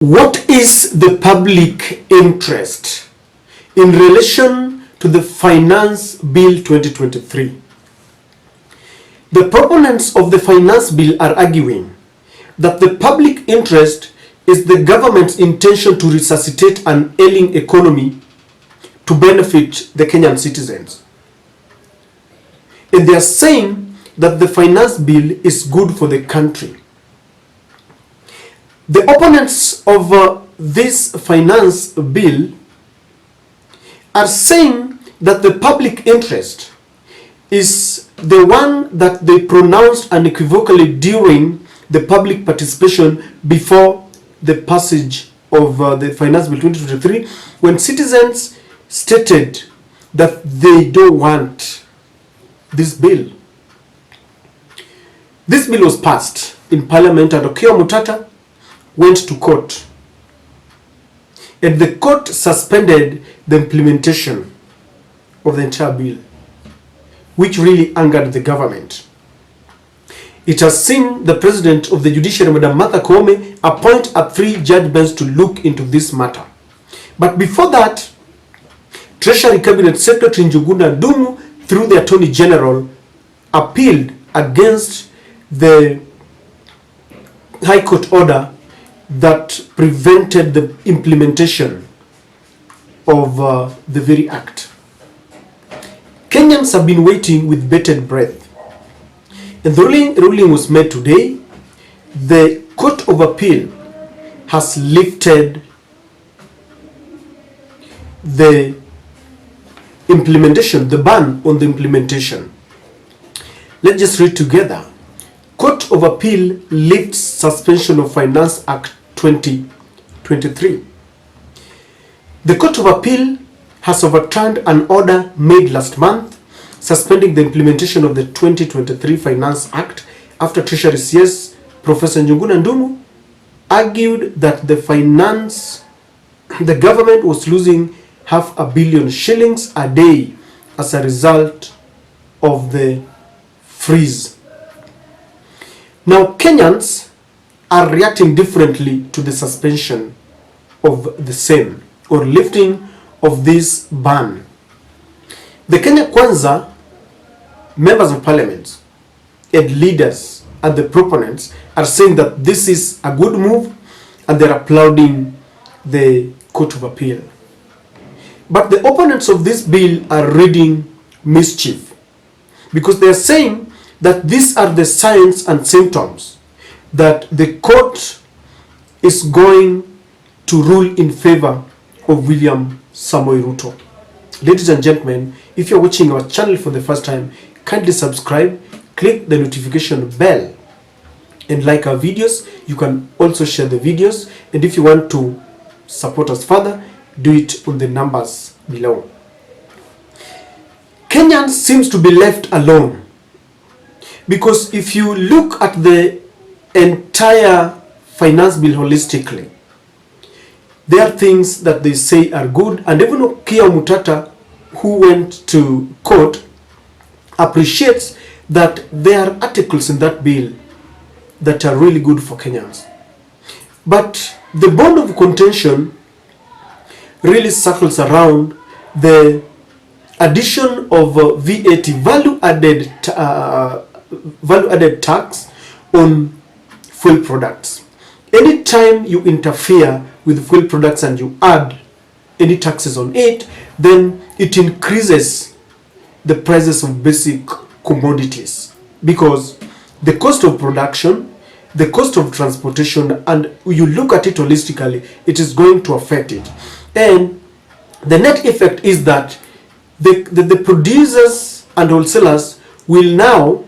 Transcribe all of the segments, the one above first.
What is the public interest in relation to the Finance Bill 2023? The proponents of the Finance Bill are arguing that the public interest is the government's intention to resuscitate an ailing economy to benefit the Kenyan citizens. And they are saying that the Finance Bill is good for the country. The opponents of this Finance Bill are saying that the public interest is the one that they pronounced unequivocally during the public participation before the passage of the Finance Bill 2023, when citizens stated that they don't want this bill. This bill was passed in Parliament and Kenyans went to court, and the court suspended the implementation of the entire bill, which really angered the government. It has seen the president of the judiciary, Madam Koome, appoint a 3-judge bench to look into this matter. But before that, Treasury Cabinet Secretary Njuguna Ndung'u, through the Attorney General, appealed against the High Court order that prevented the implementation of the very act. Kenyans have been waiting with bated breath. And the ruling was made today. The Court of Appeal has lifted the implementation, the ban on the implementation. Let's just read together. Court of Appeal lifts suspension of Finance Act 2023. The Court of Appeal has overturned an order made last month suspending the implementation of the 2023 Finance Act after Treasury CS Professor Njuguna Ndung'u argued that the government was losing $500 million a day as a result of the freeze. Now, Kenyans are reacting differently to the suspension of the same or lifting of this ban. The Kenya Kwanza members of parliament and leaders and the proponents are saying that this is a good move and they're applauding the Court of Appeal. But the opponents of this bill are reading mischief, because they're saying that these are the signs and symptoms that the court is going to rule in favor of William Samoei Ruto. Ladies and gentlemen, if you're watching our channel for the first time, kindly subscribe, click the notification bell, and like our videos. You can also share the videos, and if you want to support us further, do it on the numbers below. Kenyans seems to be left alone, because if you look at the entire finance bill holistically, there are things that they say are good, and even Okiya Omutata, who went to court, appreciates that there are articles in that bill that are really good for Kenyans. But the bone of contention really circles around the addition of VAT, value-added tax on fuel products. Anytime you interfere with fuel products and you add any taxes on it, then it increases the prices of basic commodities, because the cost of production, the cost of transportation, and you look at it holistically, it is going to affect it. And the net effect is that the producers and wholesalers will now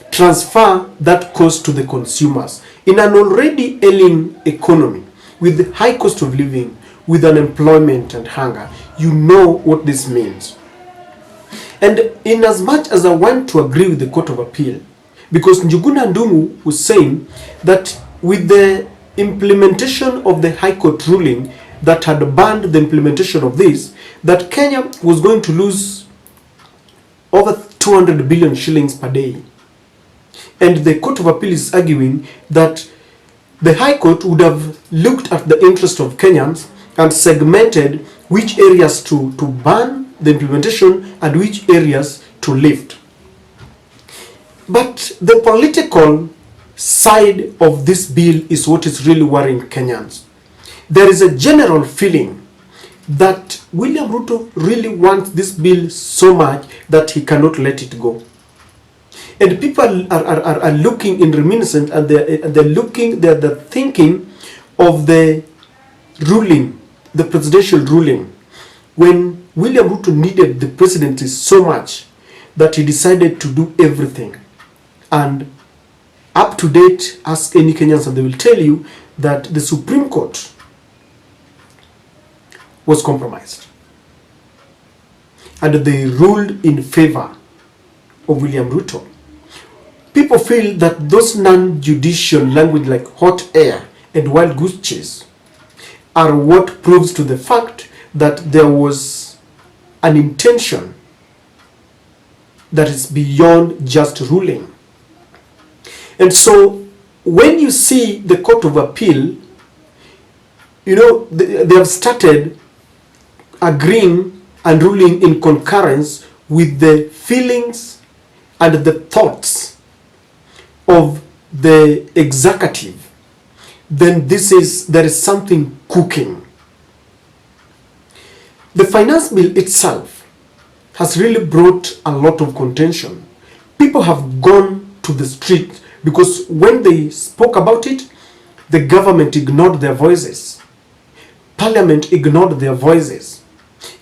transfer that cost to the consumers. In an already ailing economy, with high cost of living, with unemployment and hunger, you know what this means. And in as much as I want to agree with the Court of Appeal, because Njuguna Ndung'u was saying that with the implementation of the High Court ruling that had banned the implementation of this, that Kenya was going to lose over 200 billion shillings per day. And the Court of Appeal is arguing that the High Court would have looked at the interest of Kenyans and segmented which areas to ban the implementation and which areas to lift. But the political side of this bill is what is really worrying Kenyans. There is a general feeling that William Ruto really wants this bill so much that he cannot let it go. And people are looking in reminiscence, and they're thinking of the ruling, the presidential ruling, when William Ruto needed the presidency so much that he decided to do everything. And up to date, ask any Kenyans and they will tell you that the Supreme Court was compromised. And they ruled in favor of William Ruto. People feel that those non-judicial language like hot air and wild goose chase are what proves to the fact that there was an intention that is beyond just ruling. And so when you see the Court of Appeal, you know, they have started agreeing and ruling in concurrence with the feelings and the thoughts of the executive, then there is something cooking. The finance bill itself has really brought a lot of contention. People have gone to the street because when they spoke about it, the government ignored their voices. Parliament ignored their voices,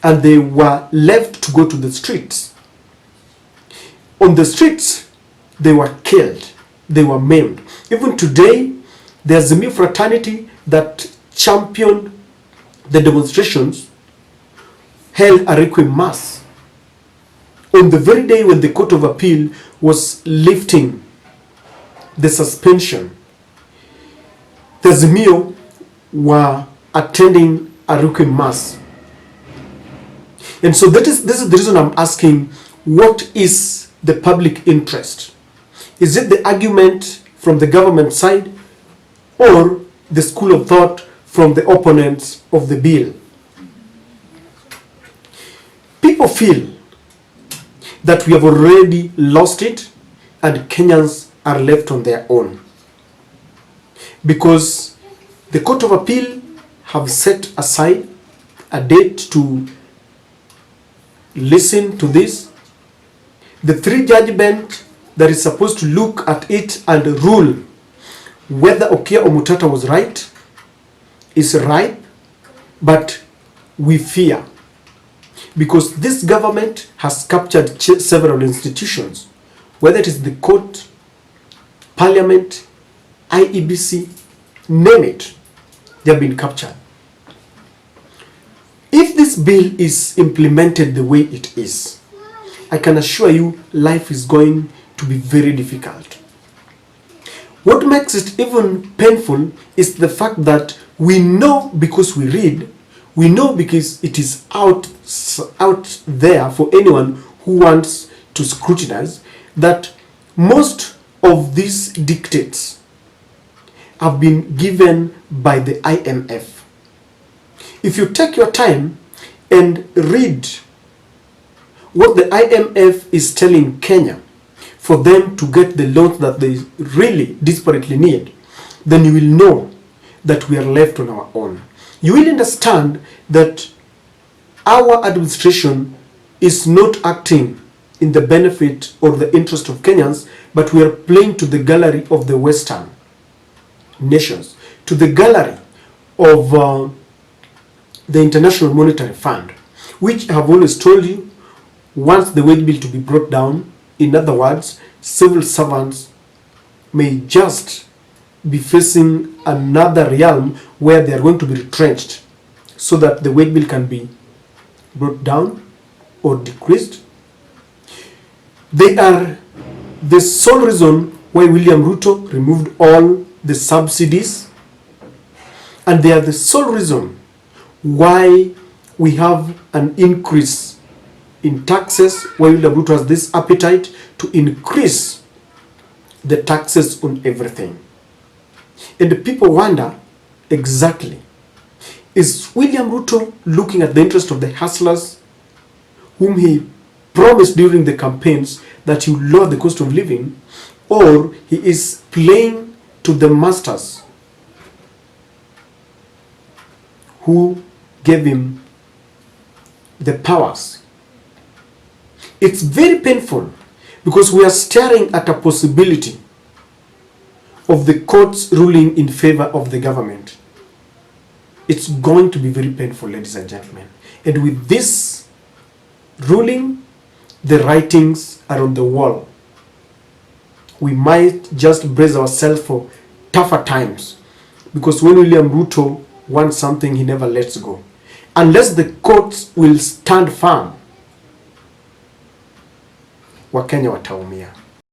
and they were left to go to the streets. On the streets, they were killed, they were maimed. Even today, there's a new fraternity that championed the demonstrations, held a requiem mass on the very day when the Court of Appeal was lifting the suspension. The Azimio were attending a requiem mass. And so this is the reason I'm asking, what is the public interest? Is it the argument from the government side or the school of thought from the opponents of the bill? People feel that we have already lost it and Kenyans are left on their own, because the Court of Appeal have set aside a date to listen to this. The three-judge bench that is supposed to look at it and rule whether Okia Omutata was right is ripe, but we fear, because this government has captured several institutions, whether it is the court, parliament, IEBC, name it, they have been captured. If this bill is implemented the way it is, I can assure you life is going to be very difficult. What makes it even painful is the fact that we know, because we read, we know because it is out there for anyone who wants to scrutinize, that most of these dictates have been given by the IMF. If you take your time and read what the IMF is telling Kenya for them to get the loans that they really desperately need, then you will know that we are left on our own. You will understand that our administration is not acting in the benefit or the interest of Kenyans, but we are playing to the gallery of the Western nations, to the gallery of the International Monetary Fund, which I have always told you, wants the wage bill to be brought down. In other words, civil servants may just be facing another realm where they are going to be retrenched, so that the wage bill can be brought down or decreased. They are the sole reason why William Ruto removed all the subsidies, and they are the sole reason why we have an increase in taxes, why William Ruto has this appetite to increase the taxes on everything. And the people wonder exactly? Is William Ruto looking at the interest of the hustlers whom he promised during the campaigns that he would lower the cost of living, or he is playing to the masters who gave him the powers? It's very painful because we are staring at a possibility of the courts ruling in favor of the government. It's going to be very painful, ladies and gentlemen. And with this ruling, the writings are on the wall. We might just brace ourselves for tougher times, because when William Ruto wants something, he never lets go. Unless the courts will stand firm, Wakenya wataumia.